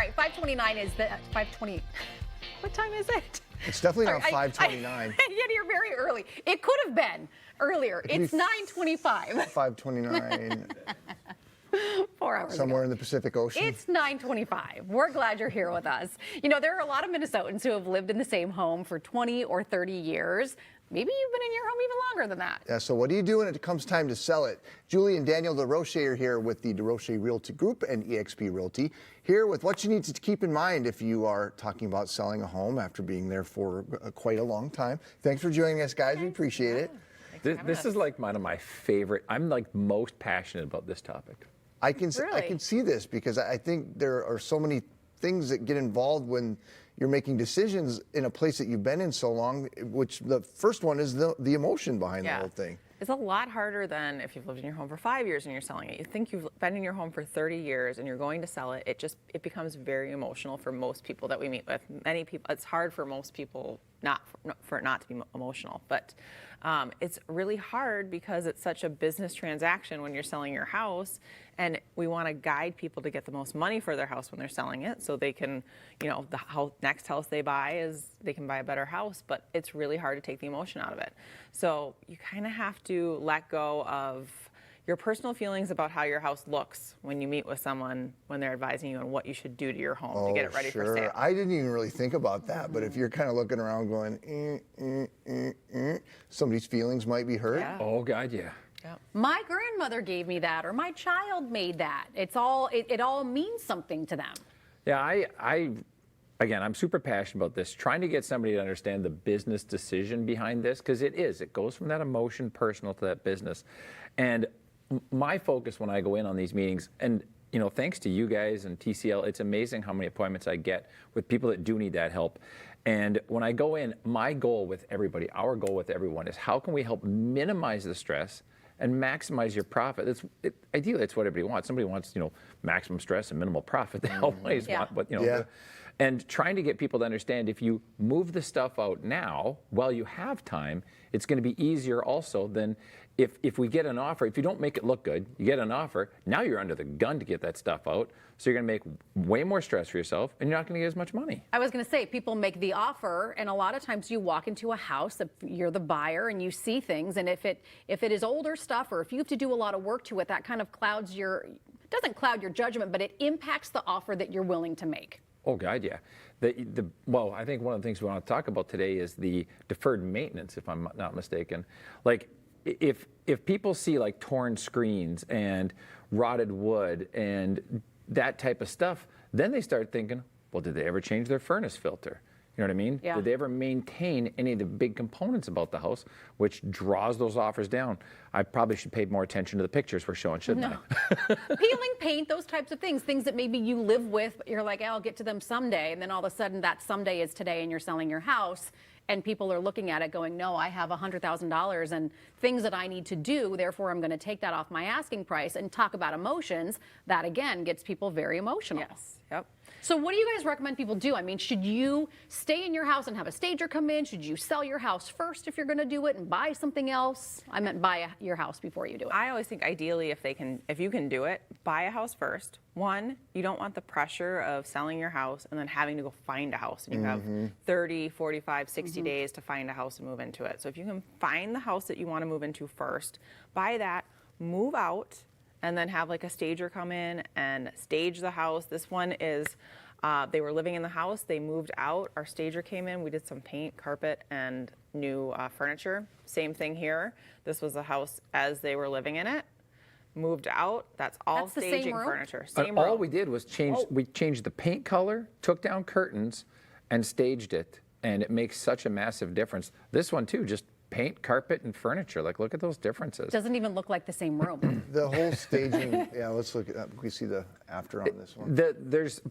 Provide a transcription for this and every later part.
right, 5:29 is the 5:20. What time is it? It's definitely not Sorry, 5:29. Yet you're very early. It could have been earlier. It's 9:25. 5:29. 4 hours Somewhere ago. in the Pacific Ocean. It's 9:25. We're glad you're here with us. You know, there are a lot of Minnesotans who have lived in the same home for 20 or 30 years. Maybe you've been in your home even longer than that. Yeah, so what do you do when it comes time to sell it? Julie and Daniel DeRoche are here with the DeRoche Realty Group and eXp Realty, here with what you need to keep in mind if you are talking about selling a home after being there for quite a long time. Thanks for joining us, guys. We appreciate it. This is like one of my favorite. I'm like most passionate about this topic. I can Really? see this because I think there are so many things that get involved when you're making decisions in a place that you've been in so long, which the first one is the emotion behind the whole thing. It's a lot harder than if you've lived in your home for 5 years and you're selling it. You think you've been in your home for 30 years and you're going to sell it. It becomes very emotional for most people that we meet with. Many people, it's hard for most people for it not to be emotional, but it's really hard because it's such a business transaction when you're selling your house, and we want to guide people to get the most money for their house when they're selling it, so they can, you know, next house they buy is they can buy a better house, but it's really hard to take the emotion out of it. So you kind of have to let go of your personal feelings about how your house looks when you meet with someone when they're advising you on what you should do to your home to get it ready for sale. I didn't even really think about that, but if you're kind of looking around going, somebody's feelings might be hurt. Yeah. Oh God, yeah. My grandmother gave me that, or my child made that. It all means something to them. Yeah, again, I'm super passionate about this, trying to get somebody to understand the business decision behind this, because it goes from that emotion personal to that business. And my focus when I go in on these meetings, and you know, thanks to you guys and TCL, it's amazing how many appointments I get with people that do need that help. And when I go in, my goal with everybody, our goal with everyone is how can we help minimize the stress and maximize your profit? Ideally, it's what everybody wants. Somebody wants, you know, maximum stress and minimal profit. They always want, but you know. Yeah. And trying to get people to understand if you move the stuff out now while you have time, it's going to be easier also than if we get an offer. If you don't make it look good, you get an offer, now you're under the gun to get that stuff out. So you're going to make way more stress for yourself, and you're not going to get as much money. I was going to say, people make the offer, and a lot of times you walk into a house, you're the buyer, and you see things, and if it is older stuff, or if you have to do a lot of work to it, that kind of doesn't cloud your judgment, but it impacts the offer that you're willing to make. Oh God, yeah. Well, I think one of the things we want to talk about today is the deferred maintenance, if I'm not mistaken. Like, if people see like torn screens and rotted wood and that type of stuff, then they start thinking, well, did they ever change their furnace filter? You know what I mean? Yeah. Did they ever maintain any of the big components about the house, which draws those offers down? I probably should pay more attention to the pictures we're showing, shouldn't I? Peeling paint, those types of things that maybe you live with, but you're like, I'll get to them someday, and then all of a sudden that someday is today and you're selling your house, and people are looking at it going, no, I have $100,000 and things that I need to do, therefore I'm going to take that off my asking price. And talk about emotions, that again gets people very emotional. Yes. Yep. So what do you guys recommend people do? I mean, should you stay in your house and have a stager come in? Should you sell your house first if you're going to do it and buy something else? I meant buy your house before you do it. I always think ideally if you can do it, buy a house first. One, you don't want the pressure of selling your house and then having to go find a house, and you have 30, 45, 60 days to find a house and move into it. So if you can find the house that you want to move into first, buy that, move out, and then have like a stager come in and stage the house. This one is, they were living in the house, they moved out, our stager came in, we did some paint, carpet, and new furniture. Same thing here. This was the house as they were living in it. Moved out, that's all That's the same staging room? furniture. But Same all room. we did was we changed the paint color, took down curtains, and staged it, and it makes such a massive difference. This one too, just paint, carpet, and furniture. Like, look at those differences. Doesn't even look like the same room. The whole staging, yeah, let's look at that. We see the after on this one.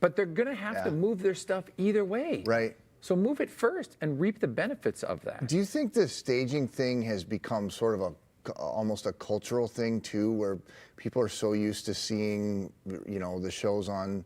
But they're going to have to move their stuff either way. Right. So move it first and reap the benefits of that. Do you think the staging thing has become sort of almost a cultural thing too, where people are so used to seeing, you know, the shows on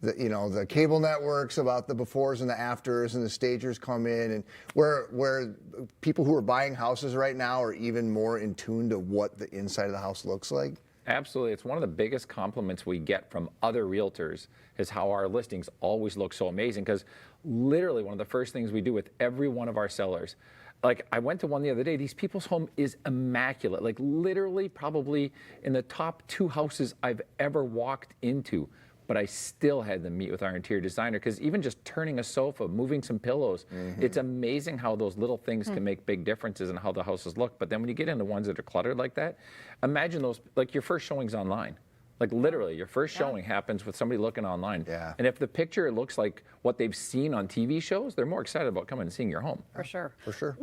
the cable networks about the befores and the afters, and the stagers come in, and where people who are buying houses right now are even more in tune to what the inside of the house looks like? Absolutely. It's one of the biggest compliments we get from other realtors is how our listings always look so amazing, because literally one of the first things we do with every one of our sellers, like I went to one the other day, these people's home is immaculate, like literally probably in the top 2 houses I've ever walked into. But I still had them meet with our interior designer, because even just turning a sofa, moving some pillows, it's amazing how those little things can make big differences in how the houses look. But then when you get into ones that are cluttered like that, imagine those, like your first showing's online. Like literally, your first showing happens with somebody looking online. Yeah. And if the picture looks like what they've seen on TV shows, they're more excited about coming and seeing your home. For sure. For sure.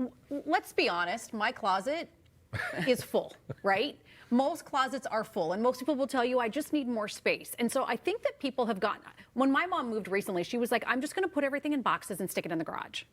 Let's be honest, my closet is full, right? Most closets are full, and most people will tell you, I just need more space. And so I think that people have gotten, when my mom moved recently, she was like, I'm just gonna put everything in boxes and stick it in the garage.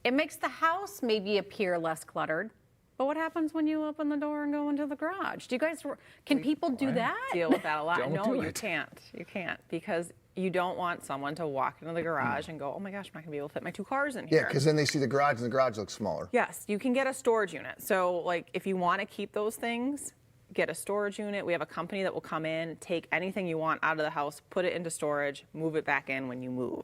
It makes the house maybe appear less cluttered, but what happens when you open the door and go into the garage? Do you guys, can people do that? Deal with that a lot. Don't No, do you it. can't. You can't, because you don't want someone to walk into the garage and go, oh my gosh, I'm not gonna be able to fit my 2 cars in here. Yeah, because then they see the garage and the garage looks smaller. Yes, you can get a storage unit. So like if you want to keep those things, get a storage unit. We have a company that will come in, take anything you want out of the house, put it into storage, move it back in when you move.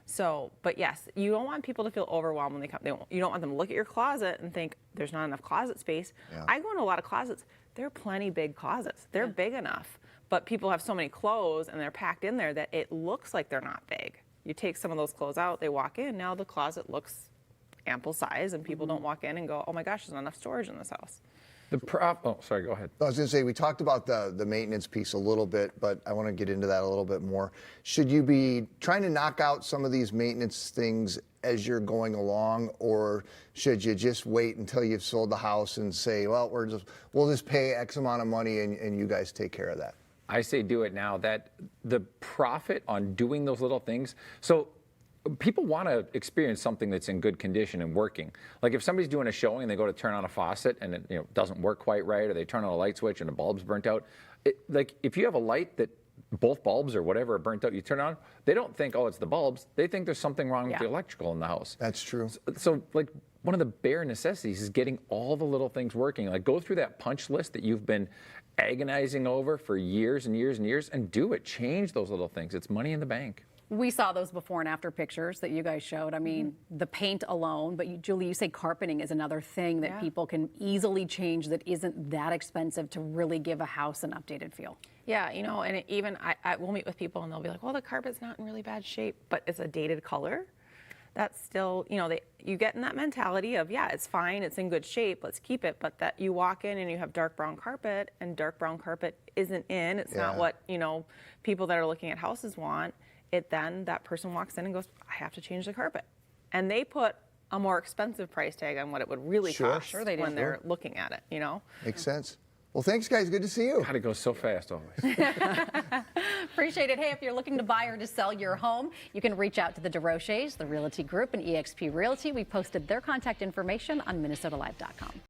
So, but yes, you don't want people to feel overwhelmed when they come. You don't want them to look at your closet and think there's not enough closet space. Yeah. I go into a lot of closets. They're plenty big closets. They're big enough, but people have so many clothes and they're packed in there that it looks like they're not big. You take some of those clothes out, they walk in, now the closet looks ample size, and people don't walk in and go, oh my gosh, there's not enough storage in this house. Oh, sorry, go ahead. I was going to say, we talked about the maintenance piece a little bit, but I want to get into that a little bit more. Should you be trying to knock out some of these maintenance things as you're going along, or should you just wait until you've sold the house and say, well, we'll just pay X amount of money and you guys take care of that? I say do it now. That the profit on doing those little things. So people want to experience something that's in good condition and working. Like if somebody's doing a showing and they go to turn on a faucet and it doesn't work quite right, or they turn on a light switch and the bulb's burnt out. Like if you have a light that both bulbs or whatever are burnt out, you turn on, they don't think, oh, it's the bulbs. They think there's something wrong with the electrical in the house. That's true. So like one of the bare necessities is getting all the little things working. Like go through that punch list that you've been agonizing over for years and years and years, and do it. Change those little things. It's money in the bank. We saw those before and after pictures that you guys showed. I mean, the paint alone, but Julie, you say carpeting is another thing that people can easily change that isn't that expensive to really give a house an updated feel. Yeah, and even I will meet with people and they'll be like, well, the carpet's not in really bad shape, but it's a dated color. That's still, you get in that mentality of, yeah, it's fine, it's in good shape, let's keep it. But that you walk in and you have dark brown carpet, and dark brown carpet isn't in, it's not what, people that are looking at houses want. Then that person walks in and goes, I have to change the carpet. And they put a more expensive price tag on what it would really cost when they're looking at it, Makes sense. Well, thanks, guys. Good to see you. God, it goes so fast always. Appreciate it. Hey, if you're looking to buy or to sell your home, you can reach out to the DeRoches, the Realty Group, and eXp Realty. We posted their contact information on minnesotalive.com.